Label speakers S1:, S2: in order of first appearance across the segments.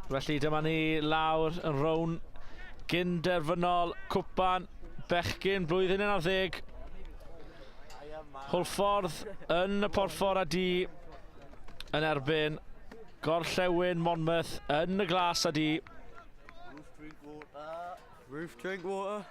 S1: Felly dyma ni lawr yn rown gynderfynol cwpan Bechgyn blwyddyn 11. Hwlffordd yn y porffor a di yn erbyn Gorllewin Monmouth yn y glas a di.
S2: Roof drink water.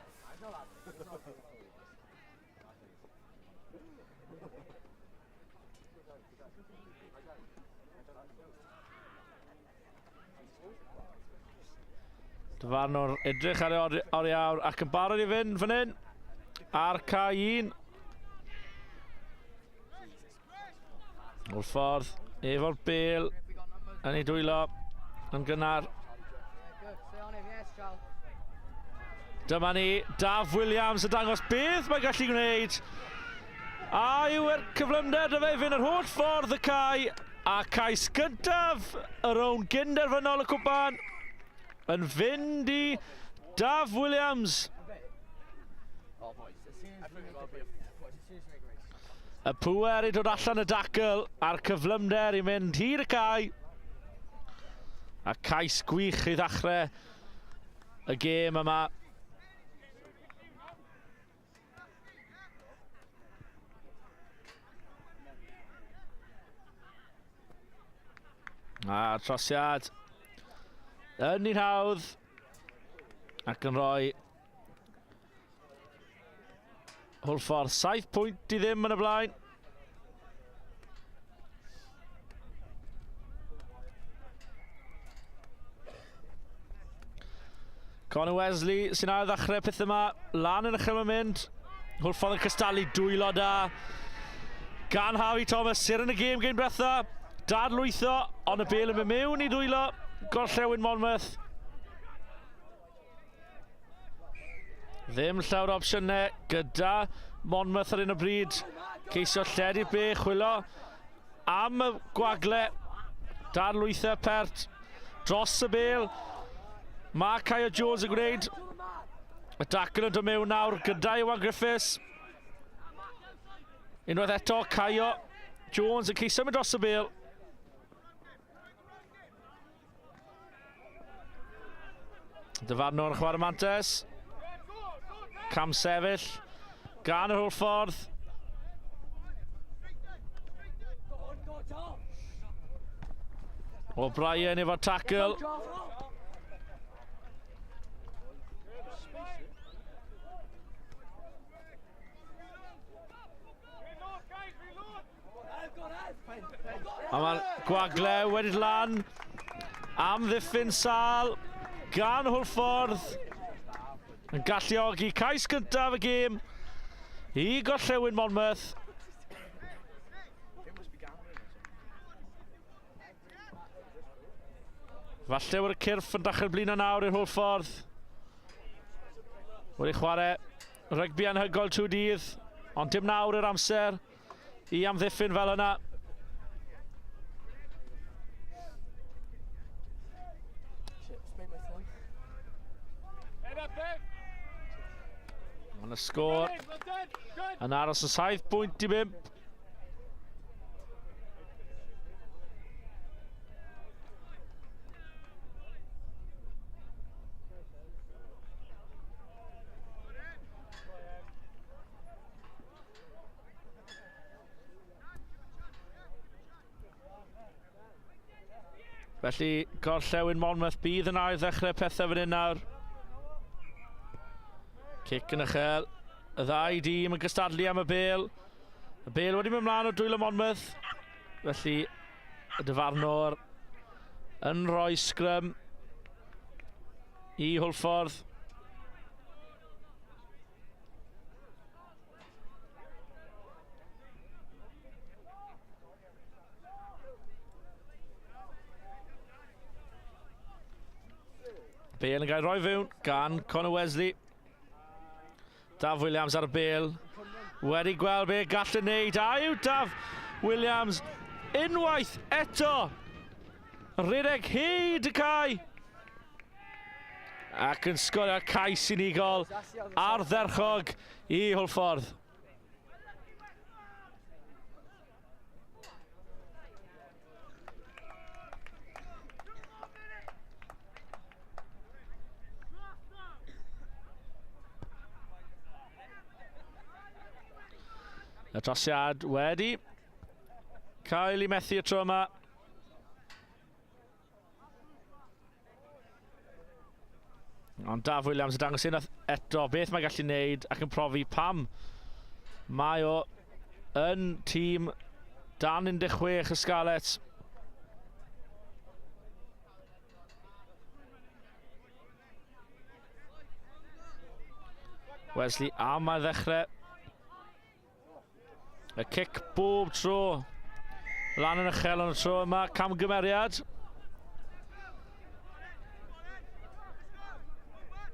S1: Dyfarnwr edrych ar ei oriawr ac yn barod i fynd fan hyn ar K1. Hwlffordd efo'r bêl yn ei dwylo yn gynnar. Dyma ni, Daf Williams yn dangos beth mae'n gallu gwneud. A yw'r cyflymder dy fe fynd yr holl ffordd y cae. A cais gyntaf y rown gynderfynol y cwpan yn fynd i Daf Williams. Y pŵer i dod allan y dacl a'r cyflymder i mynd hir y cae. A cais gwych i ddechrau y gêm yma. A trosiad yn un hawdd ac yn rhoi Hwlffordd 7 pwynt i ddim yn y blaen. Conor Wesley sy'n ail ddechrau peth yma, lan yn ychydig yn mynd. Hwlffordd yn cystadlu dwylo da gan Harvey Thomas sy'n yn y gêm gêm diwetha. Dadlwytho, ond y bêl yn mynd mewn i dwylo Gorllewin Monmouth. Ddim llawer o opsiynau gyda Monmouth ar un o bryd. Ceisio lledu be, chwilo am y gwagle. Dadlwytho pert dros y bêl. Mae Caio Jones yn gwneud. Y dacl yn dod mewn nawr gyda Iwan Griffiths. Unwaith eto Caio Jones yn ceisio mynd dros y bêl. Dyfarnwr yn chwarae mantes. Cam sefyll gan yr Hwlffordd. O'Brien efo'r tacl. A mae'r gwagle wedi dod lan am ddiffyn sâl gan Hwlffordd yn galluogi cais gyntaf y gêm i Gorllewin Monmouth. Falle bod y cyrff yn dechrau blino nawr i'r Hwlffordd. Wedi chwarae rygbi anhygol trwy dydd, ond dim nawr yr amser i amddiffyn fel yna. Ond y sgôr yn aros yn 7 pwynt i 5. Felly Gorllewin Monmouth bydd yn ail ddechrau pethau fan hyn nawr. Cic yn uchel. Y ddau dîm yn gystadlu am y bêl. Y bêl wedi mynd ymlaen o dwylo Monmouth. Felly y dyfarnwr yn rhoi sgrym i Hwlffordd. Bêl yn cael rhoi fewn gan Conor Wesley. Daf Williams ar y bêl. Wedi gweld be gall y wneud. A yw Daf Williams unwaith eto Rhedeg hyd y cae. Ac yn sgorio cais unigol ar dderchog i Hwlffordd. Y trosiad wedi cael ei methu y tro yma. Ond Daf Williams yn dangos unwaith eto beth mae'n gallu wneud ac yn profi pam mae o yn tîm dan 16 y Scarlets. Wesley am ai ddechrau. Y cic bob tro lan yn uchel yn y tro yma, camgymeriad.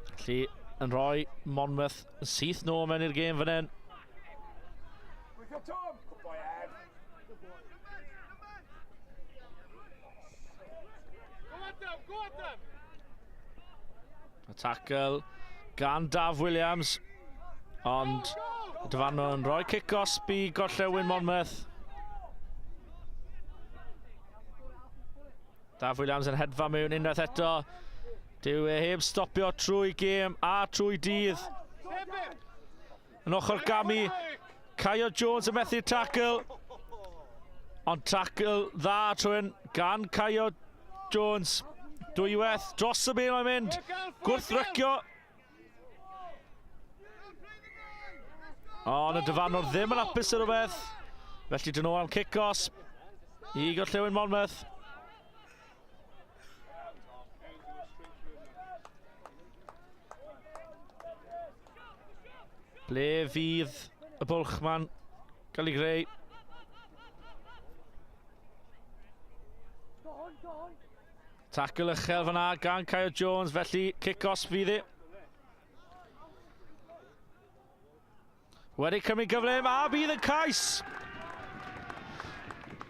S1: Felly yn rhoi Monmouth yn syth nôl mewn i'r gêm fan hyn. Y tackle gan Daf Williams, ond Dyfanno yn rhoi cic-osb i gorllewin Monmouth. Daf Williams yn hedfa mewn unwaith eto. Dyw e heb stopio trwy gêm a trwy dydd. Yn ochr Gami, Caio Jones yn methu'r tackle. Ond tackle dda trwy'n gan Caio Jones. Dwywaith dros y bel mae'n mynd. Gwrthrycio. Ond y Dyfanwr ddim yn apus ar rhywbeth. Felly dyn nhw am cic-osb i gorllewin Monmouth. Ble fydd y bwlch ma'n cael ei greu? Tackle uchel fan'na gan Caio Jones, felly cic-osb fydd i. Wedi cymryd gyflym a bydd yn cais.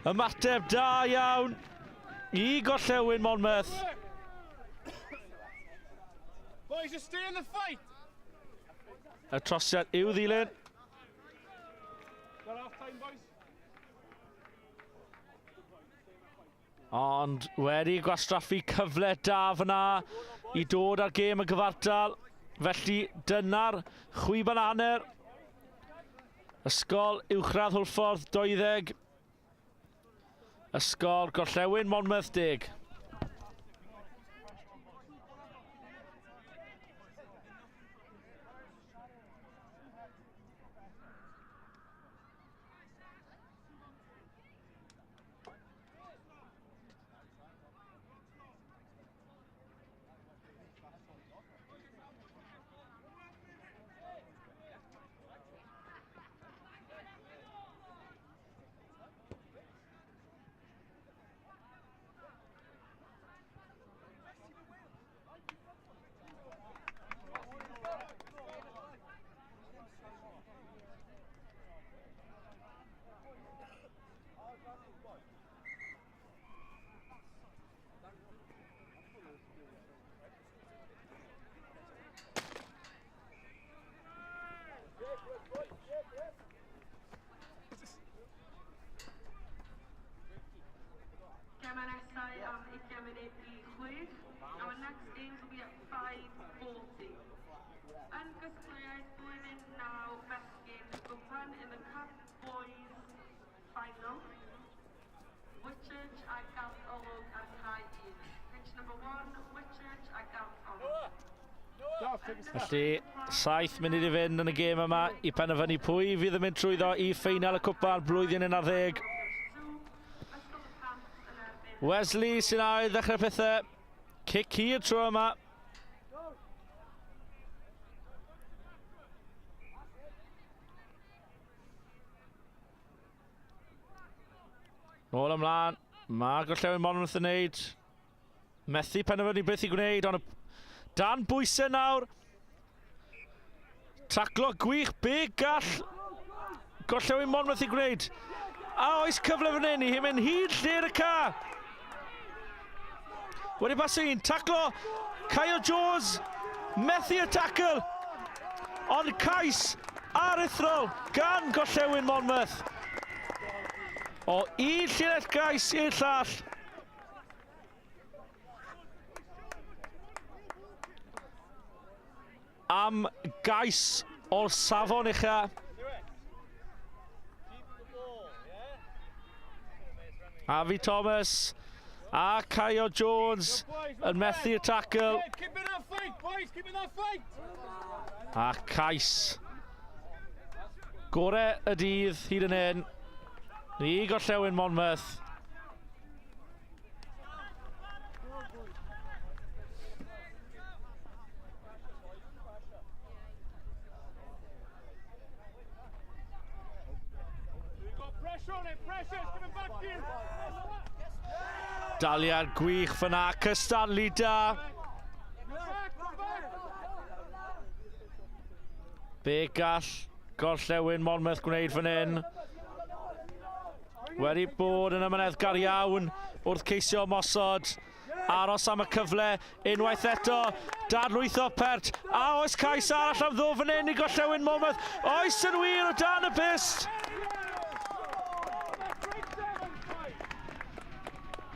S1: Ymateb da iawn i gorllewin Monmouth.
S2: Boys, just stay in the fight.
S1: Y trosiad i'w ddilyn. Ond wedi gwastraffu cyfle da fyna i dod ar gêm y gyfartal. Felly dyna'r chwib yn hanner. Ysgol Uwchradd Hwlffordd 20. Ysgol Gorllewin Monmouth 10.
S3: Our next games will be at 5:40. And Gusgliaeth going in now, Bechgyn Bl.11 in the Cup Boys final. Whitchurch a Galt Olwg and Caerdydd. Pitch number 1, Whitchurch a Galt Olwg.
S1: Felly, 7 munud i fynd yn y gêm yma i penderfynu pwy fydd yn mynd trwyddo i ffeinal y cwpan blwyddyn 11. Wesley sy'n ail ddechrau pethau. Cic hir tro yma. Nôl ymlaen. Mae Gorllewin Monmouth yn neud. Methu penderfynu beth i gwneud, ond dan bwysau nawr. Taclo gwych, be gall Gorllewin Monmouth i gwneud. A oes cyfle fan hyn i hyn mynd hyd lle'r y ca. Wedi pasu un, taclo, Kyle Jones, methu y tackle, ond cais ar Ebrill gan gorllewin Monmouth. O un llinell gais i'r llall. Am gais o'r safon ucha. Avi Thomas a Kyle Jones yn methu y tackle.
S2: Keep in that fight, boys, keep in that fight.
S1: A cais. Gore y dydd hyd yn hyn. Ni gorllewin Monmouth.
S2: Pressure on it, pressure, it's coming back to you.
S1: Daliad gwych fyna, cystadlu da. Be gall gorllewin Monmouth gwneud fan hyn? Wedi bod yn ymyneddgar iawn wrth ceisio mosod. Aros am y cyfle, unwaith eto, dadlwytho pert. A oes cais arall am ddo fan hyn i gorllewin Monmouth. Oes yn wir o dan y pist.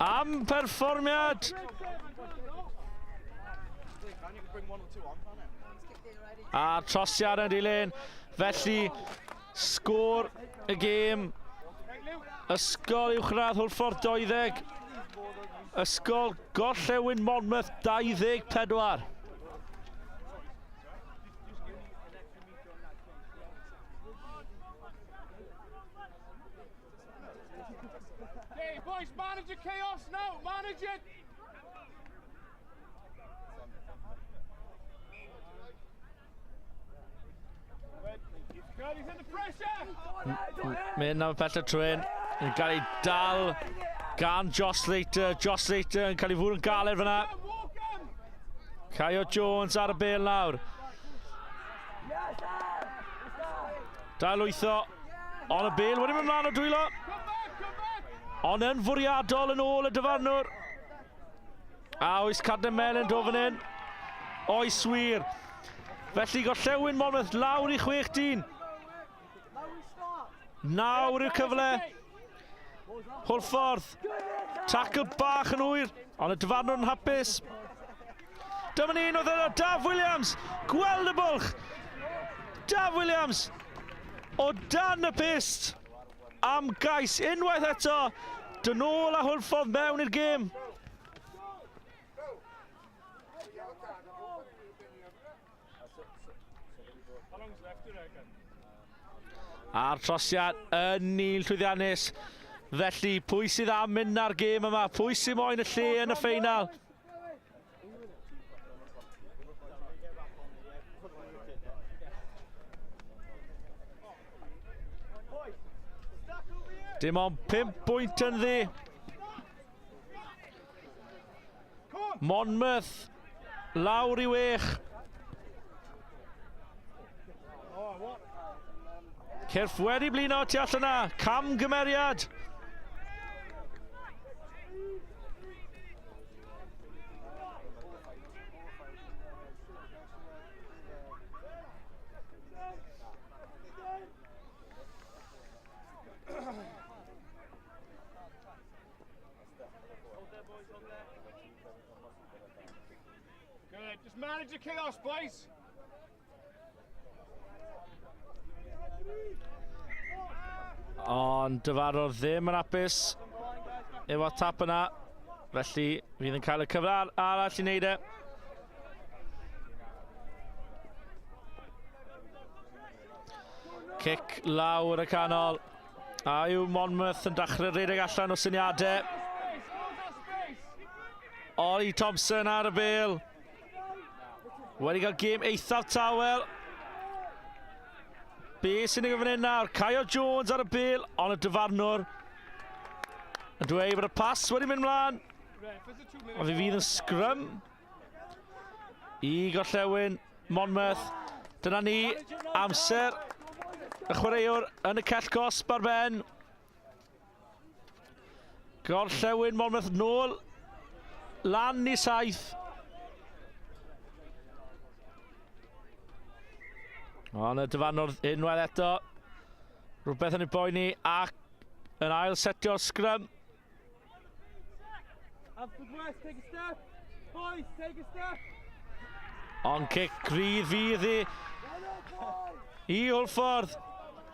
S1: Am perfformiad. A trosiad yn dilyn. Felly, sgôr y gêm. Ysgol uwchradd Hwlffordd 20. Ysgol gorllewin Monmouth 24.
S2: Okay, boys, manage the chaos now, manage it. Good, he's in the pressure.
S1: Mynd am y pell y trwyn. Yn cael ei dal gan Josh Slater. Josh Slater yn cael ei fwrdd yn galed fyna. Kyle Jones ar y bel nawr. Dail wytho. On y bel, wedi mynd mlaen o dwylo. Ond yn fwriadol yn ôl y dyfarnwr. A oes Cadden Melyn do fan hyn. Oes wir. Felly gorllewin Monmouth lawr i 6-1. Nawr yw'r cyfle. Hwlffordd. Tackle bach yn hwyr. Ond y dyfarnwr yn hapus. Dyma ni'n oedd yno Daf Williams. Gweld y bwlch. Daf Williams. O dan y pist. Am gais unwaith eto. Dyn ôl a Hwlffordd mewn i'r gêm. A'r trosiad yn nil llwyddiannus. Felly pwy sydd am mynd ar gêm yma? Pwy sydd moyn y lle yn y ffeinal? Dim ond 5 pwynt yn ddi. Monmouth lawr i 6. Cyrff wedi blino tu allan yna. Cam gymeriad.
S2: Good, just manage the chaos, boys.
S1: Ond dyfarwr ddim yn hapus efo tap yna. Felly fydd yn cael y cyfle arall i wneud e. Cic lawr y canol. A yw Monmouth yn dechrau rhedeg allan o syniadau. Ollie Thompson ar y bel. Wedi cael gêm eithaf tawel. Be sy'n ei gofyn hyn nawr? Kyle Jones ar y bel, ond y dyfarnwr yn dweud bod y pas wedi mynd mlaen. Ond fi fydd yn sgrym i gorllewin Monmouth. Dyna ni, amser y chwaraewr yn y cell gosb ar ben. Gorllewin Monmouth nôl lan i 7. Ond y dyfanwr unwaith eto. Rhywbeth yn ei boeni ac yn ail setio'r sgrym.
S2: Haverfordwest, take a step. Boys, take a step.
S1: Ond cic gryf fydd i Wlffordd.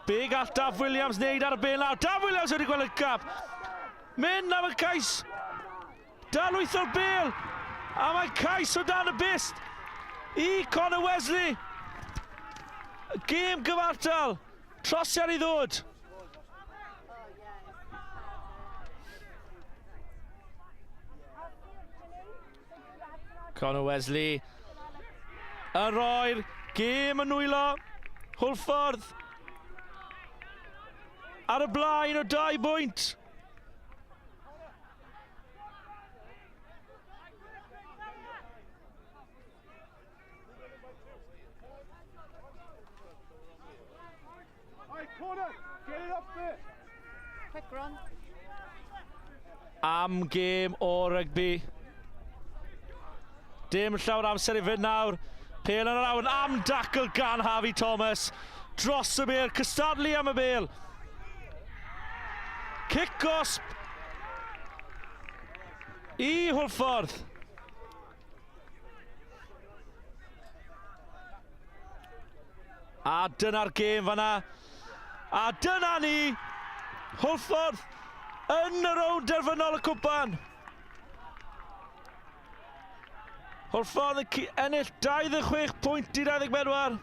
S1: Be gall Daf Williams wneud ar y bel nawr. Daf Williams wedi gweld y gap. Mynd am y cais. Dal wyth o'r bel. A mae cais o dan y bist i Conor Wesley. Gêm gyfartal. Trosiad i ddod. Conor Wesley yn rhoi'r gêm yn nwylo. Wlffordd ar y blaen o 2 bwynt. Am gêm o rygbi. Dim llawer amser i fynd nawr. Pêl yn yr awen am dacl gan Harvey Thomas. Dros y bêl, cystadlu am y bêl. Cic gosb i Wlffordd. A dyna'r gêm fanna. A dyna ni. Wlffordd yn y rownd derfynol y cwpan. Wlffordd yn ennill 26 pwynt i 24.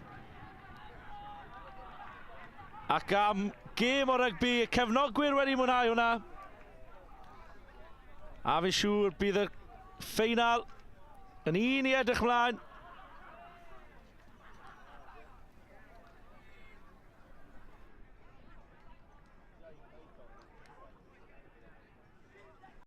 S1: Ac am gêm o rygbi, y cefnogwyr wedi mwynhau hwnna. A fi'n siŵr bydd y ffeinal yn un i edrych mlaen.